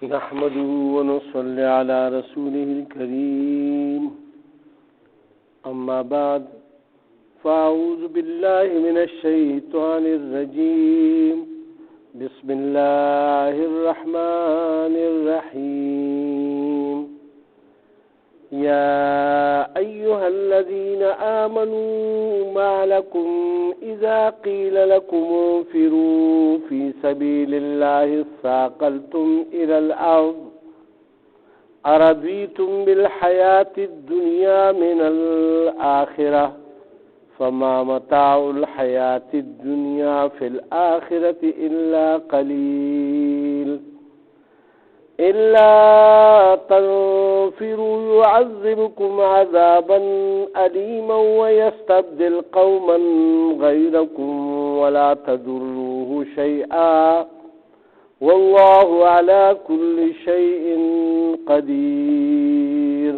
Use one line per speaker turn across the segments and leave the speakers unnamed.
نحمده ونصلي على رسوله الكريم أما بعد فأعوذ بالله من الشيطان الرجيم بسم الله الرحمن الرحيم يا أيها الذين آمنوا ما لكم إذا قيل لكم انفروا في سبيل الله اثاقلتم إلى الأرض أرضيتم بالحياة الدنيا من الآخرة فما متاع الحياة الدنيا في الآخرة إلا قليل إلا تنفروا يعذبكم عذابا أليما ويستبدل قوما غيركم ولا تضروه شيئا والله على كل شيء قدير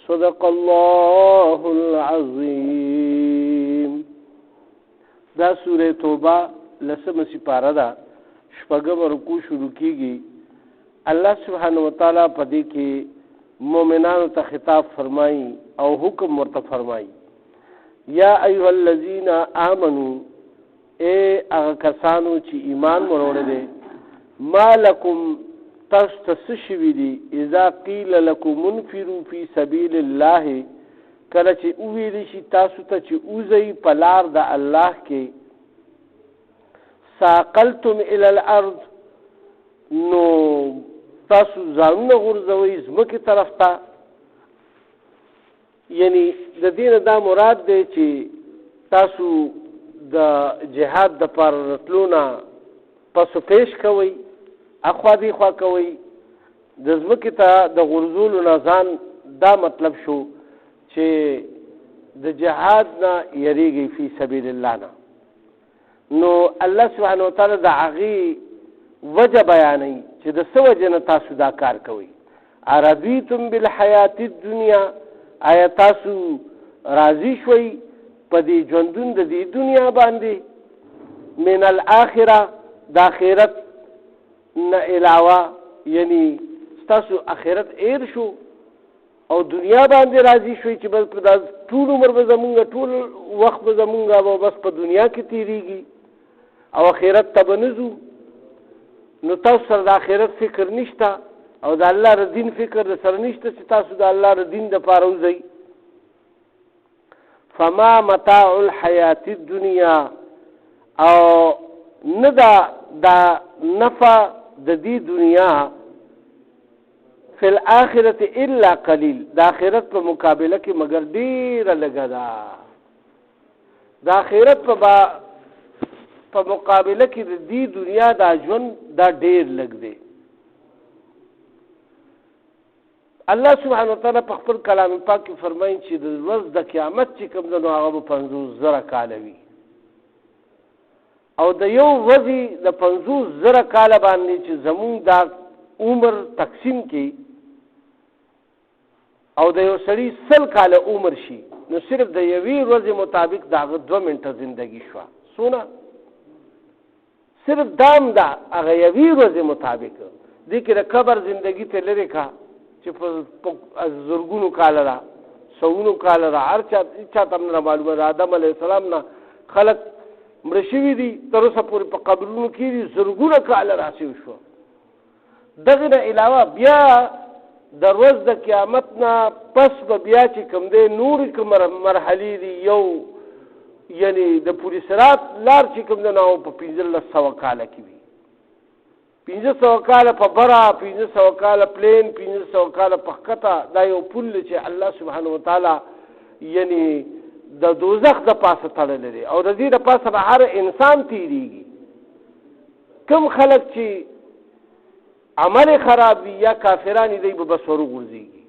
صدق الله العظيم. دا سورة توبه لسم سپاره ده، شپږم رکوع شروع کیږي. الله سبحانه وتعالی په دې کې مؤمنانو ته خطاب فرمایي او حکم ورته فرمایي. یا ایها الذین آمنوا، اے هغه کسانو چې ایمان وروړي دي، ما لکم تاسو ته څه شوي دي، اذا قیل لکم انفروا فی سبیل الله، کله چې وویل شي تاسو ته چې اوځئ په لار د الله کې، ثاقلتم الی الارض، نو تاسو ځانونه غورځوئ ځمکې طرف ته. یعنی د دې نه دا مراد دی چې تاسو د جهاد د پاره راتلو نه پسو پیش کوئ، اخوا دی خوا کوئ، د ځمکې ته د غورځولو نه ځان، دا مطلب شو چې د جهاد نه یریږئ فی سبیل الله نه. نو الله سبحانه وتعالی د هغې وجه بیانوي چې د څه وجې نه تاسو دا کار کوئ. ارضیتم بالحیات الدنیا، آیا تاسو راضي شوئ په دې ژوندون د دې دنیا باندې، من الاخره، د آخرت نه علاوه، یعنی ستاسو آخرت ایر شو او دنیا باندې راضي شوئ چې بس دا ټول عمر به زمونږ، ټول وخت به زمونږ بس په دنیا کې تیریږي او آخرت ته به نه ځو. نو تاسو سره د آخرت فکر نشته او د الله ر دین فکر د سره نشته چې تاسو د الله ر دین د پاره وځئ. فما متاع الحیات الدنیا، او نه دا نفع د دې دنیا، فی الاخرة الا قلیل، د آخرت په مقابله کې مگر ډیره لږه ده. د آخرت په مقابله کې د دې دنیا دا ژوند دا ډیر لږ دی. الله سبحانه وتعالی په خپل کلام پاک کې فرمایي چې د ورځ د قیامت چې کوم دی نو هغه به 50,000 کاله وي، او د یو ورځې د 50,000 کاله باندې چې زمونږ دا عمر تقسیم کړي او د یو سړي 100 کاله عمر شي، نو صرف د یوې ورځې مطابق د هغه 2 منټه زندگی شوه. څونه؟ صرف دام دا هغه یوې ورځې مطابق. دې کې د قبر زندگی ته لرې کا چې په زرګونو کاله ده، سوونو کاله ده، هر چا ته نه معلومه ده. آدم علیه السلام نه خلق مړه شوي دي، تر اوسه پورې په قبرونو کې دي، زرګونه کاله راسیو شو. دغه نه علاوه بیا د ورځ د قیامت نه پس به بیا چې کوم دی نورې کوم مرحلې دي، یو یعنی د پوری صراط لار چې کوم دی نو په 1500 کاله کې وي، 1500 کاله په بره، 1500 کاله پلین، 1500 کاله په ښکته. دا یو پل چې الله سبحانه وتعالی یعنی د دوزخ د پاسه تړلی دی او د دې د پاسه به هر انسان تیریږي. کوم خلک چې عمل خراب وي یا کافران دی به بس ورغورځېږي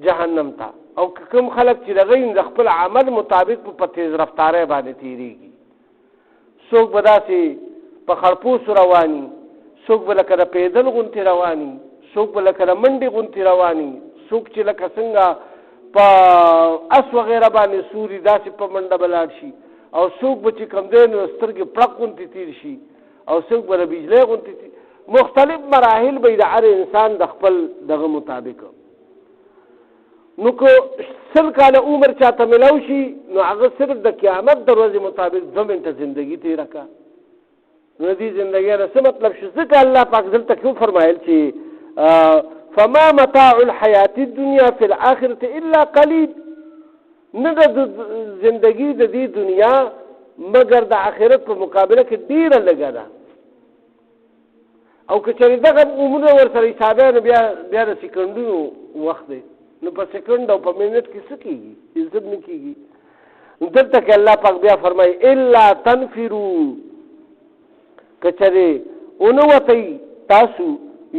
جهنم ته، او کوم خلک چې دغه د خپل عمل مطابق په تیز رفتارۍ باندې تیریږي. څوک به داسې په خړپوسو رواني، څوک به لکه د پیدل غونتې رواني، څوک به لکه د منډې غونتې رواني، څوک چې لکه څنګه په اس وغیره باندې سوري داسې په منډه به لاړ شي، او څوک به چې کوم دی نو سترګې پړق غونتې تیر شي، او څوک به د بجلی غونتې مختلف مراحل به د هر انسان د خپل دغه مطابق. نو که 100 کاله عمر چاته ملاو شي نو هغه صرف د قیامت د ورځې مطابق 2 منټه زندگی تیره کا. نو دې زندگی نه څه مطلب شو؟ ځکه الله پاک دلته کې فرمایل چې فما متاع الحیات الدنیا فی الاخرة الا قلیل. نه د زندگی د دې دنیا مگر د آخرت په مقابله کې ډیره لږه ده. او که چېرې دغه عمرونه ورسره حسابیا نو بیا د سکندونو وخت دی، نو په سکند او په منټ کې څه کېږي؟ عزت نه کېږي. دلته کې الله پاک بیا فرمایي الا تنفروا، که چېرې ونوتئ تاسو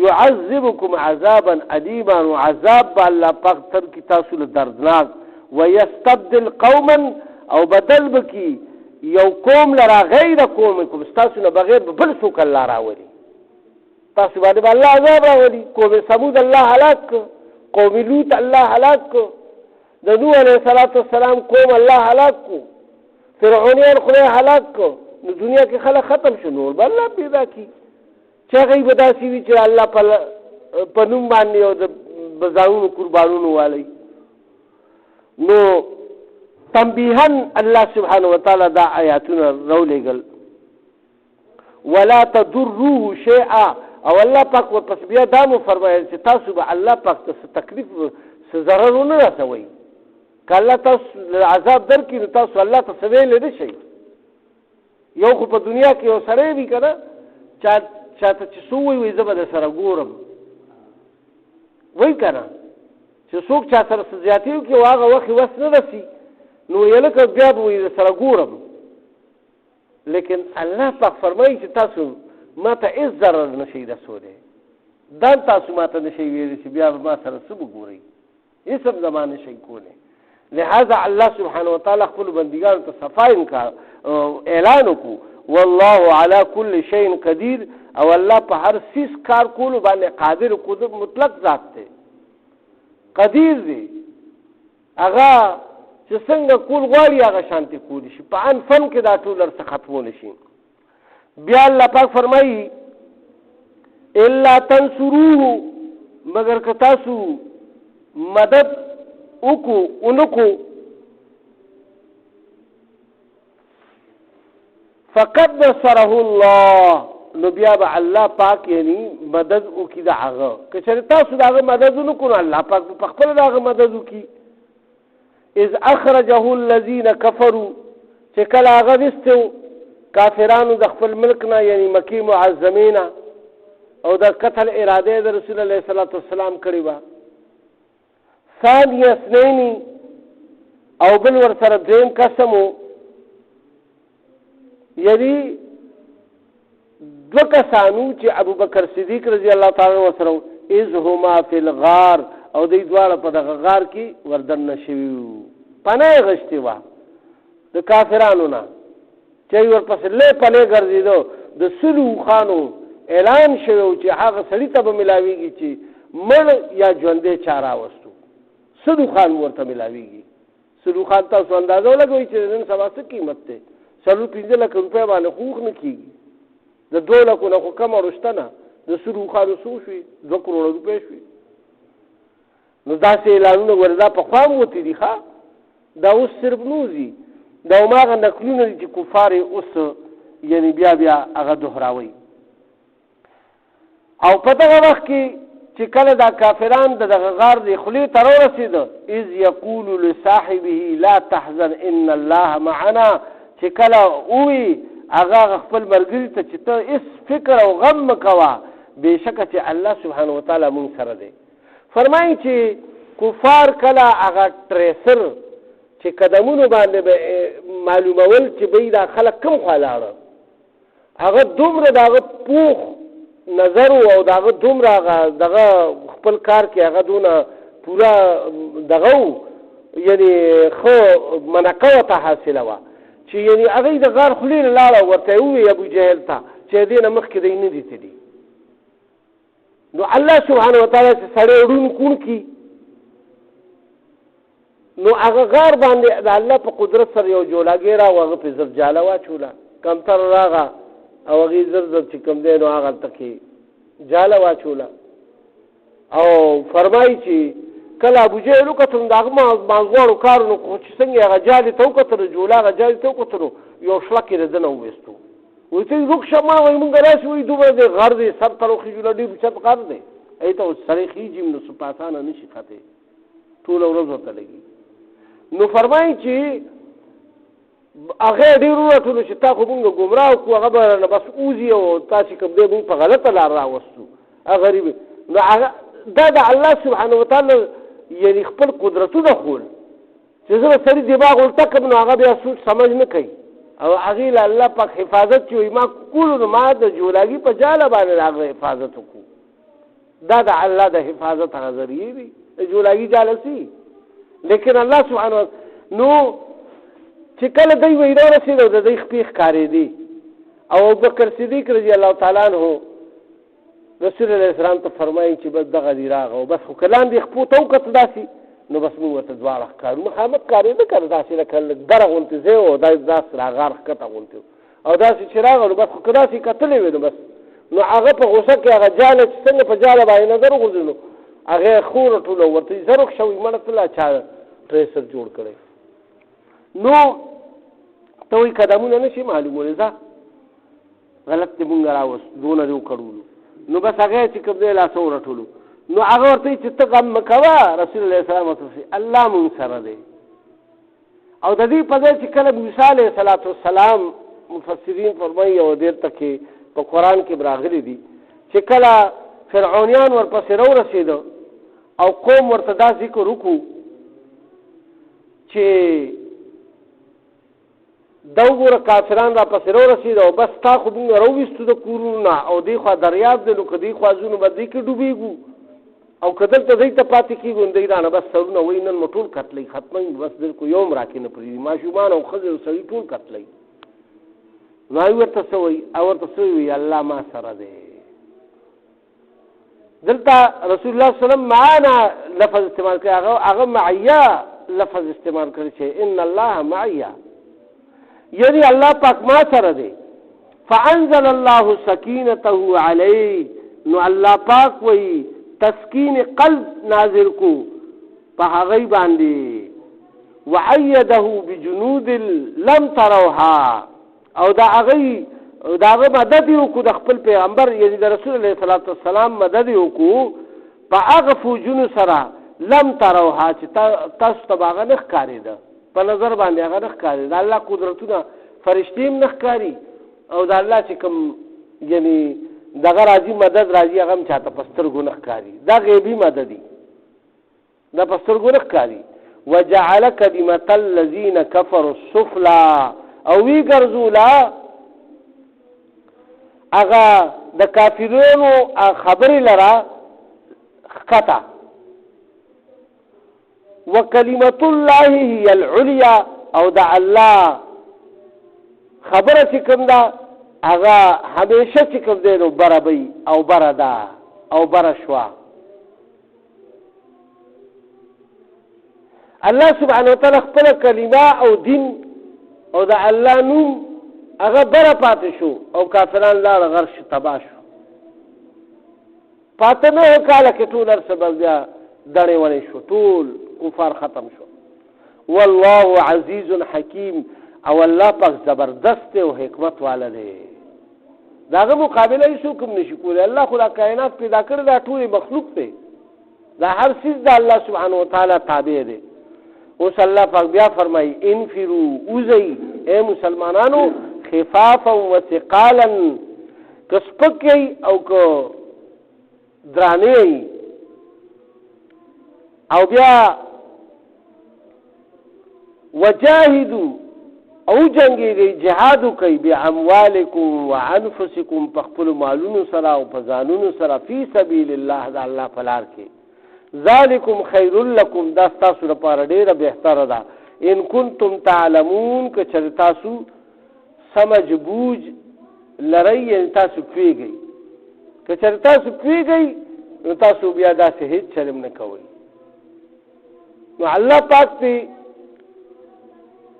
يعذبكم عذابا أليما، وعذاب الله پاک تر کی تاسو له دردناک، ويستبدل قوما او بدل بکی یو قوم لرا غیر قومکم، تاسو نه بغیر بل څوک الله راولي، تاسو باندې الله عذاب راولي. قوم ثمود الله هلاک، قوم لوط الله هلاک، د نوح علیه السلام قوم الله هلاک، فرعونیان خدای هلاک، نو دنیا کې خلک ختم شو، نور به الله پیدا کی چې هغه به داسې وي چې الله په نوم باندې او د بزاونو قربانونو والی. نو تنبیها الله سبحانه وتعالی دا آیاتونه راولېږل ولا تضروه شیئا، او الله پاک ورپس بیا دا مو فرمایل چې تاسو به الله پاک ته څه تکلیف څه ضرر ونه رسوئ. که الله تاسو عذاب درکړي نو تاسو الله ته څه ویلی نه شئ. یو خو په دنیا کې یو سړی وي که نه چاته چې څو وایي زه به در سره ګورم، وایي که نه چې څوک چا سره څه زیاتي وکړي او هغه وخت وس نه رسي نو ویې لکه بیا به وایي در سره ګورم. لیکن الله پاک فرمایي چې تاسو ما ته هېڅ ضرر نه شئ رسولی، دا تاسو ما ته نه شئ ویلی چې بیا به ما سره څه به ګورئ، هېڅ هم زما نه شئ کولی. لہذا الله سبحانه وتعالی خپلو بندګانو ته صفا اعلان وکړو والله على كل شيء قدير، او الله په هر سیس کار کولو باندې قادر قدرت مطلق ذات دی، قدیر دی. هغه چې څنګه کول غواړي هغه شانتي کولی شي، په ان فن کې دا ټول ورڅخه ختمولی شي. بیا الله پاک فرمایي الا تنصروه، مگر که تاسو مدد وکړو اونکو فقد نصره الله، نو بیا به الله پاک یعنی مدد وکړي د هغه. که چېرې تاسو د هغه مدد ونه کړو الله پاک په خپله د هغه مدد وکړي. اذ اخرجه الذین کفروا، چې کله هغه ویستو کافرانو د خپل ملک نه یعنی مکې معظمې نه او د قتل اراده د رسول الله صلی الله علیه وسلم کړې وه. ثانی اثنین، او بل ورسره دویم قسم و، یعنی دو کسانو چې ابوبکر صدیق رضی الله تعالی عنہ سره اذ هما فی الغار، او دوی دواړه په دغه غار کې وردن شوي وو، پناه غشتې وه د کافرانو نه، چې ورپسې لې پناه ګرځېدو. د سلو خانو اعلان شوی و چې هغه سړي ته به ملاویږي چې مړ یا ژوندی چا راوستو، سلو خان ورته ملاویږي. سلو خان تاسو اندازه ولګوئ چې نن سبا څه قیمت دی، 4-5 لک روپۍ باندې خوخ نه کېږي، د 2 لکو نه خو کمه رشته نه، د سلو خانو څو شوي 2 کروړه روپۍ شوي. نو داسې اعلانونه وردا پخوا هم وتې دي ښه، دا اوس صرف نوځي، دا هماغه نقلونه دي چې کفار یې اوس یعنی بیا هغه دهراوي. او په دغه وخت کې چې کله دا کافران د دغه غار د خولې ته راورسېده اذ یقول لصاحبه لا تحزن ان الله معنا، چې کله ووایي هغه خپل ملګري ته چې ته هېڅ فکر او غم مه کوه، بېشکه چې الله سبحانه وتعالی مونږ سره دی. فرمایي چې کفار کله هغه ټریسر چې قدمونو باندې به معلومول چې به دا خلک کوم خوا لاړه، هغه دومره د هغه پوخ نظر او د هغه دومره دغه خپل کار کې هغه دونه پوره دغه یعنی ښه منقه ورته حاصله وه چې یعنی هغوی د غار خولې نه لاړه ورته یې ووایي ابوجهل ته چې دې نه مخکې دی نه دي تلي. نو الله سبحانه وتعالی چې سړی ړون کوڼ کړي نو هغه غار باندې د الله په قدرت سره یو جولاګی راغو، هغه پې زرجاله واچوله، کمتر راغه او هغې زر چې کوم دی نو هغه هلته کې جاله واچوله او فرمایي چې کله ابو جهل وکتل دغه مازغوړو کارونو خو چې څنګه هغه جالې ته وکتل جوله هغه جالې ته وکتلو یو شلک یې دننه وویستو وایي ته روک شه ما وایي مونږ راشي وایي دومره دی غر دی سر ته وخېږو ډېر اوچت غر دی هغې ته سړی خېږي نو څه په اسانه نه شي ختې ټوله ورځ ورته لګي نو فرمایي چې هغه ډېر ووتلو چې تا خو مونږ ګمراه کړو هغه به رانه بس اوځي او تاسې کوم دی مونږ په غلطه لار راوستو هغه غریب نو هغه دا د الله سبحانه وتعالی یعنی خپل قدرتونه خول چې زه به سړي دماغ ورته کړم نو هغه بیا سوچ سمج نه کوي او هغې له الله پاک حفاظت چې وایي ما کولو نو ما د جولاګي په جاله باندې د هغه حفاظت وکړو دا د الله د حفاظت هغه ذریعې دي د جولاګي جاله سي لیکن الله سبحانه نو چې کله دوی وینا رسېدو د دوی خپې ښکارېدې او ابوبکر صدیق رضی الله تعالی عنه رسول الله اسلام ته فرمایي چې بس دغه دی راغه او بس خو که لاندې خپو ته وکتل داسې نو بس موږ ورته دواړه ښکارو مخامخ ښکارېده که نه داسې لکه دره غوندې ځای او داسې راغار ښکته غوندې او داسې چې راغلو بس خو که داسې کتلی وې نو بس نو هغه په غوسه کې هغه جاله چې څنګه په جاله باندې نظر وغورځي نو هغې خوره ټوله ورته زر وښوي مړه ته چا ټریسر جوړ کړی نو ته وایي قدمونه نه شي معلومولی ځه غلط دې مونږ راوست دونه دې وکړولو نو بس هغه چې کوم دی لاسه ورټولو نو هغه ورته چې ته غم مه کوه رسول الله اسلام ورته الله مونږ سره دی او د دې په ځای چې کله موسی علیه السلام مفسرین فرمایي او دېرته کې په قرآن کې راغلي دي چې کله فرعونیان ورپسې راورسېده او قوم ورته دا ذکر وکړو چې دا وګوره کافران را پسې راورسېده او بس تا خو موږ راوویستو د کورونو نه او دې خوا دریاب دی نو که دې خوا ځو نو به دې کې ډوبېږو او که دلته دې ته پاتې کېږو نو دې رانه بس سرونه وایي نن مو ټول کتلی ختموي بس دلکو یو هم راکې نه پرېږدي ماشومان او ښځې او سړي ټول کتلی نو هغوی ورته څه وایي او ورته څه وایي الله ما سره دی دلته رسول الله صلی الله علیه وسلم معانا لفظ استعمال کړی هغه معیه لفظ استعمال کړی چې ان الله معیه یعنی الله پاک ما سره دی فانزل الله سکینته علیه نو الله پاک وی تسکین قلب نازل کو په هغه باندې وعیده بجنود لم تروها او دا هغه مدد وکړو د خپل پیغمبر یعنی د رسول الله صلی الله علیه وسلم مدد وکړو په هغه فوجونو سره لم تروها چې تاسو ته هغه نه ښکارېده په نظر باندې هغه نه ښکاري د الله قدرتونه فرشتې هم نه ښکاري او د الله چې کوم یعنی دغه راځي مدد راځي هغه هم چاته په سترګو نه ښکاري دا غیبي مدد دي دا په سترګو نه ښکاري وجعل کلمة الذین کفروا السفلی او وی ګرځولا هغه د کافرونو خبرې لره ښکته وکلمة الله هي العليا او د الله خبره چې کوم ده هغه همیشه چې کوم دی نو برابري او بردا او برشوا الله سبحانه وتعالى خپل کلمه او دین او د الله نوم هغه بره پاتې شو او کافران لاړه غرش تباه شو پاته نه کاله کې ټول هر څه بل بیا دړې وړې شو ټول کفار ختم شو والله عزیز حکیم او الله پاک زبردست او حکمت والا دی داغه مقابله هیڅ کوم نشي کولی الله خو دا کائنات پیدا کړی دا ټول مخلوق دی دا هر څیز د الله سبحانه وتعالی تابع دی اوس الله پاک بیا فرمایي انفروا اوزئ اے مسلمانانو خفافا وثقالا که سپکئ او که درانه او بیا وجاهدوا او جنگیږي جهاد کوي باموالکم وانفسکم په خپل مالونو سره او په ځانونو سره فی سبیل الله د الله په لار کې ذالکم خیر لکم دا تاسو لپاره ډیره بهتره ده ان کنتم تعلمون که چېرې تاسو سمج بوج لرئ تاسو پوهیږئ که چېرې تاسو پوهیږئ نو تاسو بیا داسې هیڅ چلم نه کوئ نو الله پاک دې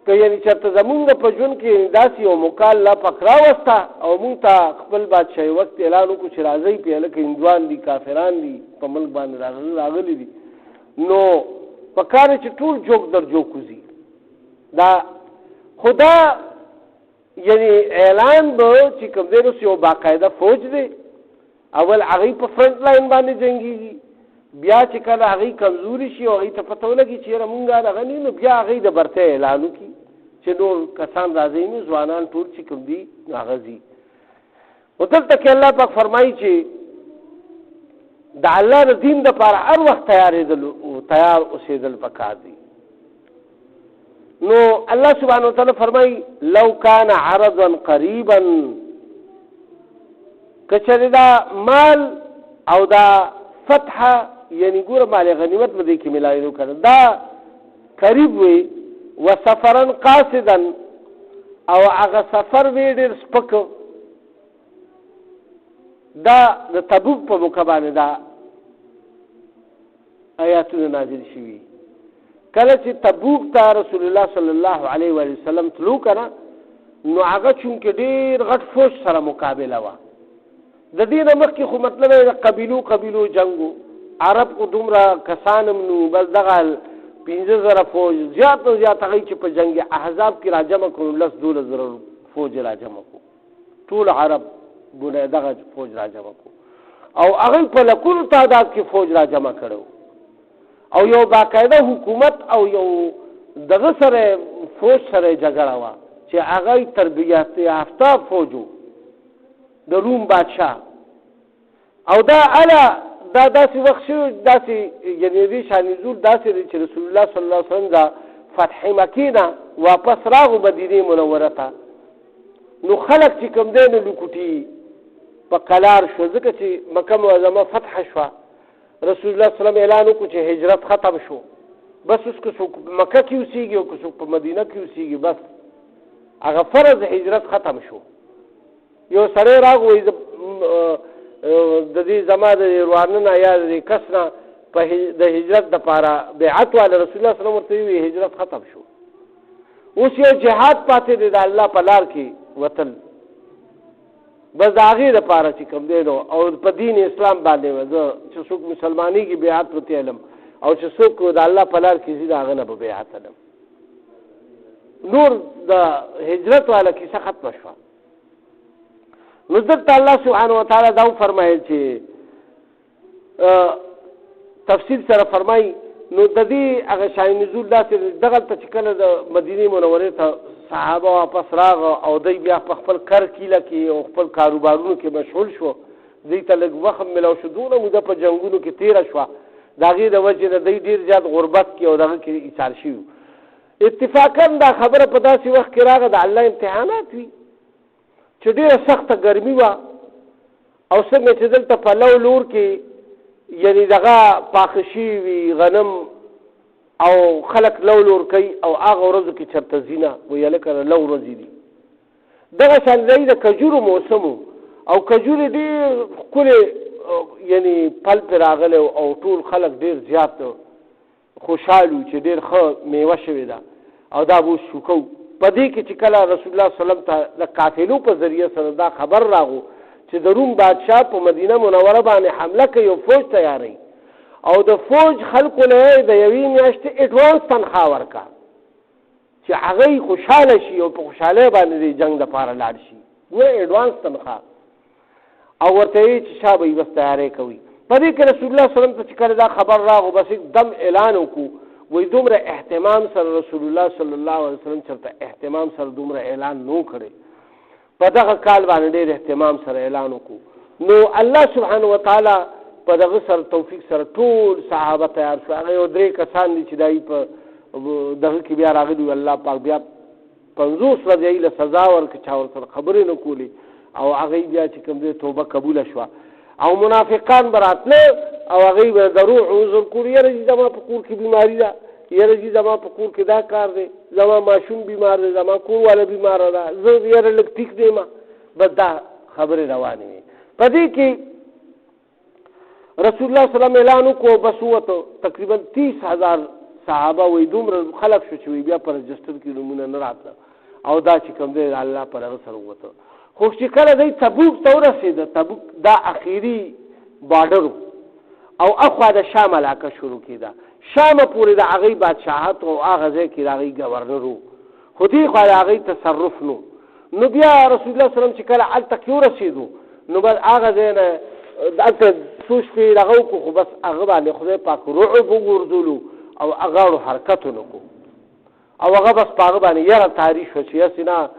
که یعنی چېرته زمونږ په ژوند کې داسې یو موقع الله پاک راوسته او مونږ ته خپل بادشاهي وخت اعلان وکړو چې راځئ پې هلکه هندوان دي کافران دي په ملک باندې راغلي دي نو پکار چې ټول جوک در جوک وځي دا خدا یعنی اعلان به چې کوم دی نو یو باقاعده فوج دی اول هغوی په فرنټ لاین باندې جنګېږي بیا چې کله هغوی کمزوري شي او هغوی ته پته ولګي چې یاره مونږ دغه نه نو بیا هغوی د برتۍ اعلان وکړي چې نور کسان راځئ نو ځوانان ټول چې کوم دي نو هغه ځي خو دلته کې الله پاک فرمایي چې د الله د دین دپاره هر وخت تیار اوسېدل پکار دي نو الله سبحانه وتعالی فرمایي لو کان عرضا قریبا که چېرې دا مال او دا فتحه یعنی ګوره مال غنیمت به دې کې ملایدو کنه دا قریب وي و سفرا قاصدا او هغه سفر وی ډېر سپک دا د تبوک په موقع باندې دا آیاتونه نازل شوي کله چې تبوک ته رسول الله صلی الله علیه و وسلم تلو کنه نو هغه چونکې ډېر غټ فوج سره مقابله وه د دې نه مخکې خو مطلب یې قبیلو جنګو عرب خو دومره کسان هم نو بس دغه 15,000 فوج زیات نه زیات هغوی چې په جنګ احزاب کې راجمع کړو 10-12 فوج راجمع کړو ټول عرب بونه دغه فوج راجمع کړو او هغوی په لکونو تعداد کې فوج راجمع کړو او یو باقاعده حکومت او یو دغه سره فوج سره جګړه وه چې هغوی تربیت یافته فوجو د روم بادشاه او دا دا داسې وخت شو داسې یعنې دې شان نزول داسې دی چې رسول الله صلی الله علیه وسلم د فتح مکې نه واپس راغو مدینې منوره ته نو خلک چې کوم دی نو لوکوټي په قلار شو ځکه چې مکه معظمه فتح شوه رسول الله صلی الله علیه وسلم اعلان وکړو چې هجرت ختم شو بس اوس که څوک مکه کې اوسېږي او که څوک په مدینه کې اوسېږي بس هغه فرض هجرت ختم شو یو سړی راغی د دې زما د روانه یا د کس نه په د هجرت دپاره بیعت واله رسول الله صلی الله علیه وسلم ورته وویل هجرت ختم شو اوس یو جهاد پاتې دی د الله په لار کې وتل بس د هغې دپاره چې کوم دی نو او په دین اسلام باندې زه چې څوک مسلمانېږي بیعت ورته علم او چې څوک د الله په لار کې ځي د هغه نه به بیعت علم نور د هجرت والا کیسه ختمه شوه نو دلته الله سبحانه وتعالی دا فرمایل چې تفصیل سره فرمایي نو د دې هغه شاهین نزول داسې دغلته چې کله د مدینې منورې ته صحابه واپس راغه او دوی بیا په خپل کرکیله کې او خپل کاروبارونو کې مشغول شو دوی ته لږ وخت میلاو شو دونه موده په جنګونو کې تېره شوه د هغې د وجې نه دوی ډېر زیات غربت کې او دغه کې ایثار شوي اتفاقا دا خبره په داسې وخت کې راغله د الله امتحانات وي چې ډېره سخته ګرمي وه او څنګه چې دلته په لور کې یعنی دغه پاخه شوي وي غنم او خلک لور کوي او هغه ورځو کې چېرته ځي نه وایي هلکه لو ورځې دي دغه شان دی د کجورو موسم او کجورې ډېر ښکلې یعنی پل پرې راغلی او ټول خلک ډېر زیات خوشحال وو چې ډېر ښه میوه شوې ده او دا به اوس شوکو په دې کې چې کله رسول الله صلی الله علیه وسلم ته د قافلو په ذریعه سره دا خبر راغو چې د روم بادشاه په مدینه منوره باندې حمله کوي او فوج تیاروي او د فوج خلکو له د یوې میاشتې اډوانس تنخواه ورکړه چې هغوی خوشحاله شي او په خوشحالۍ باندې د جنګ دپاره لاړ شي ګوره اډوانس تنخواه او ورته یې چې شا به یې بس تیاری کوي په دې کې رسول الله صلی الله علیه وسلم ته چې کله دا خبر راغو بس دم اعلان وکړو وی دومره اهتمام سره رسول الله صلی الله علیه وسلم چرته اهتمام سره دومره اعلان نو کړی په دغه کال باندې ډېر اهتمام سره اعلان وکړو نو الله سبحانه وتعالی په دغه سره توفیق سره ټول صحابه تیار شو هغه یو 3 کسان دي چې دای په دغه کې بیا راغلي الله پاک بیا 50 ورځې له سزا ورکړي چا ورسره خبرې نه کولې او هغه بیا چې کوم دې توبه قبول شوه او منافقان براتله او هغه به د روح عذر کوي یره چې زما په کور کې بیماری ده یره چې زما په کور کې دا کار دی زما ماشوم بیمار دی زما کور والا بیمار ده زه یره لږ ټیک دی ما بس دا خبرې روانې وي په دې کې رسول الله صلی الله علیه وسلم اعلان وکړو بس وته تقریبا 30,000 صحابه وې دومره خلق شو چې بیا پر رجستر کې نمونه نه راتله او دا چې کوم دی الله پر هغه سره وته خو چې کله دی تبوک ته ورسېده تبوک دا اخیری بارډر او اخوا د شام علاقه شروع کېده شام پورې د هغې بادشاهت او هغه ځای کې د هغې ګورنر و خو دې خوا د هغې تصرف نو بیا رسول الله صلی چې کله هلته کې ورسېدو نو بس هغه ځای نه دلته څو شپې دغه وکړو خو بس هغه باندې خدای پاک رعب وغورځولو او هغه حرکت ونه کړو او هغه بس په هغه باندې یاره تاریخ شو چې هسې نه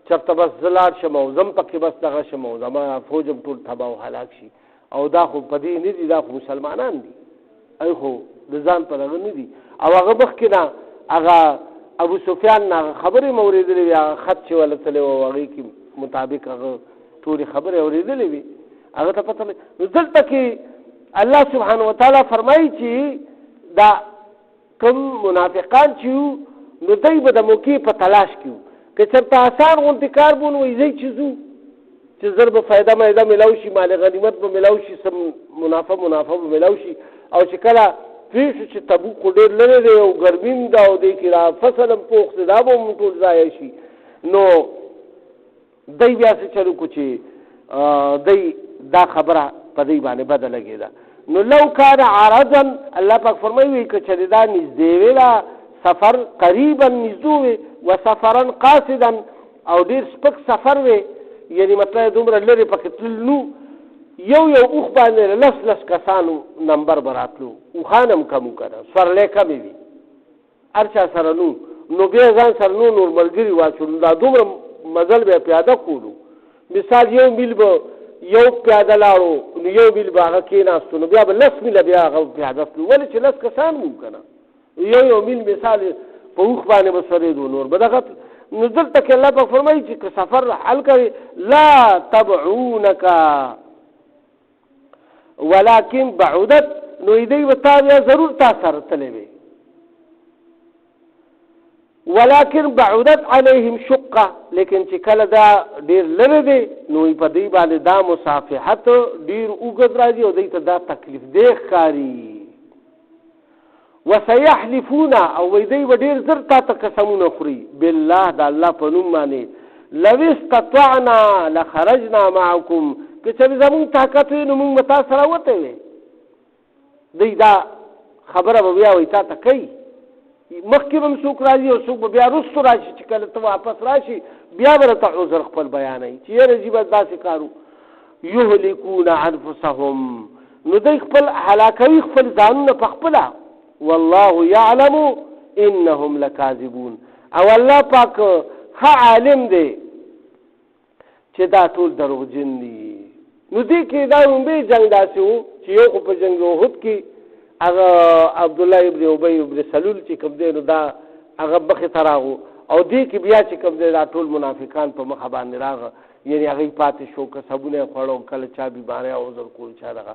چېرته بس زه لاړ شم او زم پکې بس دغه شم او زما فوج هم ټول تباه او هلاک شي او دا خو په دې نه دي دا خو مسلمانان دي ای خو د ځان په دغه نه دي او هغه مخکې نه هغه ابو سفیان نه خبرې مې اورېدلې وې هغه خط چې وله تللی و هغې کې مطابق هغه ټولې خبرې اورېدلې وې هغه ته پته نو دلته کې الله سبحانه وتعالی فرمایي چې دا کوم منافقان چې وو نو دوی به د موقع په تلاش کې وو که چېرته آسان غوندې کار به ونوایي ځئ چې ځو چې زر به فایده مایده میلاو شي مال غنیمت به میلاو شي سم منافع به میلاو شي او چې کله پوه شو چې تبوک خو ډېر لرې دی او ګرمي هم ده او دی کې را فصل هم پوخ دی دا به هم ټول ضایع شي نو دی بیا څه چلو کړو چې دی دا خبره په دی باندې بده لګېده نو لو کان عارضا الله پاک فرمایي که چېرې دا نږدې وې دا سفر قریبا نږدې وې و سفرا قاصدا او ډېر سپک سفر وې یعنی مطلب دومره لرې پکې تلل نو یو اوښ باندې لس کسانو نمبر به راتلو اوښان هم کم وو که نه سورلی کمې وي هر چا سره نو بیا ځان سره نور ملګري واچولو دا دومره مزل به پیاده کولو مثال یو میل به یو پیاده لاړو نو یو میل به هغه کېناستو نو بیا به لس میله بیا هغه پیاده تلو ولې چې لس کسان وو که نه یو میل مثال په اوښ باندې به سورېدو نور به دغه نو دلته کې الله پاک فرمایي چې که سفر حل کوي لا تبعونک ولكن بعودت نو دوی به تا بیا ضرور تا سره تللی وي ولكن بعودت علیهم شقه لیکن چې کله دا ډېر لرې دی نو په دوی باندې دا مصافحت ډېر اوږد راځي او دوی ته دا تکلیف دی ښکاري وسيحلفون او دوی به ډېر زر تا ته قسمونه خوري بالله د الله په نوم باندې لو استطعنا لخرجنا معكم که چې زمونږ طاقت وي نو موږ به تا سره وتی وی دوی دا خبره به بیا وایي تا ته کوي مخکې به هم څوک راځي او څوک به بیا وروستو راشي چې کله ته واپس راشي بیا به راته عذر خپل بیانوي چې یاره جي به داسې کار یهلکون انفسهم نو دوی خپل هلاکوي خپل ځانونه په خپله والله يعلم انهم لكاذبون او الله پاک ها عالم دی چې دا ټول دروغجن دي نو دې کې دا لومبی جنگ داسې وو چې یو خو په جنگ احد کې هغه عبدالله ابن ابی ابن سلول چې کوم دی نو دا هغه مخې ته راغو او دې کې بیا چې کوم دی دا ټول منافقان په مخه باندې راغه یعنی هغوی پاتې شو کسبونه یې خوړو کله چا بیماری او عذر کول چا دغه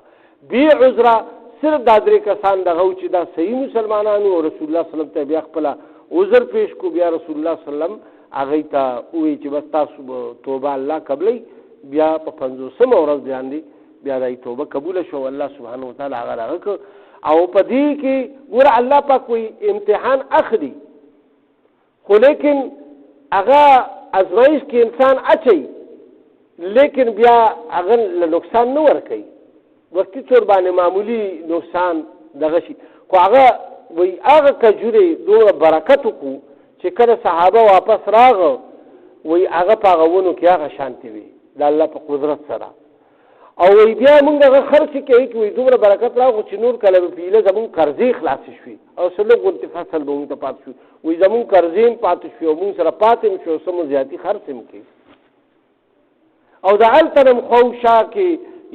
بې عذره صرف دا درې کسان دغه و چې دا صحیح مسلمانانو او رسول الله صلی الله علیه وسلم ته بیا خپله عذر پیش کو بیا رسول الله صلی الله علیه وسلم هغوی ته ووایي چې بس تاسو به توبه الله قبلوي بیا په 50مه ورځ باندې بیا دای توبه قبوله شو الله سبحانه وتعالی هغه راغه او په دې کې ګوره الله پاک وایي امتحان اخلي خو لیکن هغه ازمایش کې انسان اچي لیکن بیا هغه له نقصان نه ورکوي وقتی طور باندې معمولی نقصان دغه شي خو هغه وایي هغه کجورې دومره برکت وکړو چې کله صحابه واپس راغه وایي هغه په هغه ونو کې هغه شانتې وي د الله په قدرت سره او وایي بیا موږ هغه خرڅ کوي چې وایي دومره برکت راغو چې نور کله به پیله زمونږ قرضې خلاصې شوي او څه لږ غوندې فصل به موږ ته پاتې شو وایي زمونږ قرضې هم پاتې شوي او موږ سره پاتې هم شو څه مو زیاتي خرڅ هم کوي او د هلته نه هم خوشا کې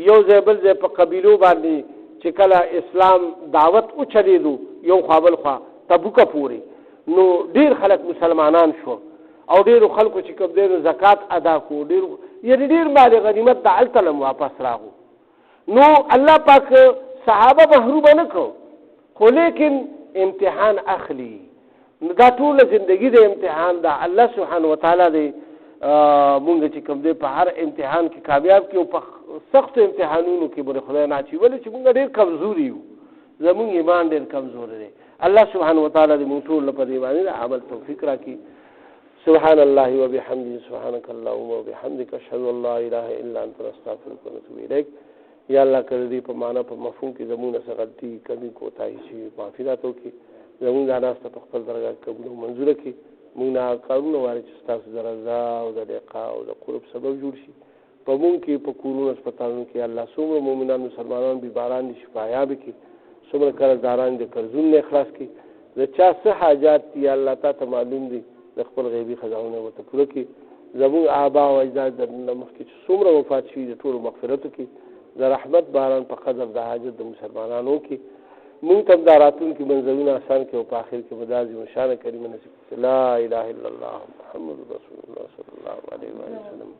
یو ځای بل ځای په قبیلو باندې چې کله اسلام دعوت وچلېدو یو خوا بل خوا تبوکه پورې نو ډېر خلک مسلمانان شو او ډېرو خلکو چې کوم دی نو زکات ادا کړو یعنې ډېر مال غنیمت د هلته نه واپس راغو نو الله پاک صحابه محرومه نه کړو خو لیکن امتحان اخلي نو دا ټوله زندګي د امتحان ده الله سبحانه وتعالی دی مونږ چې کوم دی په هر امتحان کې کامیاب کړي او په سختو امتحانونو کې به خدای نه اچوي ولې چې مونږ ډېر کمزوري یو زمونږ ایمان ډېر کمزور دی الله سبحانه وتعالى دې موږ ټول په دې باندې عمل توفیق راکړي. سبحان الله وبحمده سبحانك اللهم وبحمدك اشهد ان لا اله الا انت استغفرك واتوب اليك. یا الله کړه دې په معنا په مفهوم کې زمونه څه غلطي کمی کوتاهي شي معافي راته وکړي. زمونږ دا ناسته په خپل درګه قبول او منظور کړي. موږ نه کارونه واري چې تاسو د رضا او د لقاء او د قرب سبب جوړ شي. په موږ کې په کورونو هسپتالونو کې الله څومره مؤمنان مسلمانان بیماران دي شفایاب کړي، څومره قرضداران دي قرضونه خلاص کړي. د چا څه حاجات دي الله تعالی ته معلوم دي، د خپل غیبي خزانه ورته پوره کړي. زموږ آبا او اجداد د مخکې څومره وفات شي د ټولو مغفرت وکړي. د رحمت باران په قدر د حاجت د مسلمانانو کې مونږ ته د راتلونکي منزلونه آسان کړي او په آخر کې به دا عظیم شانه کریمه نصیب کړي. لا اله الا الله محمد رسول الله صلی الله علیه وسلم.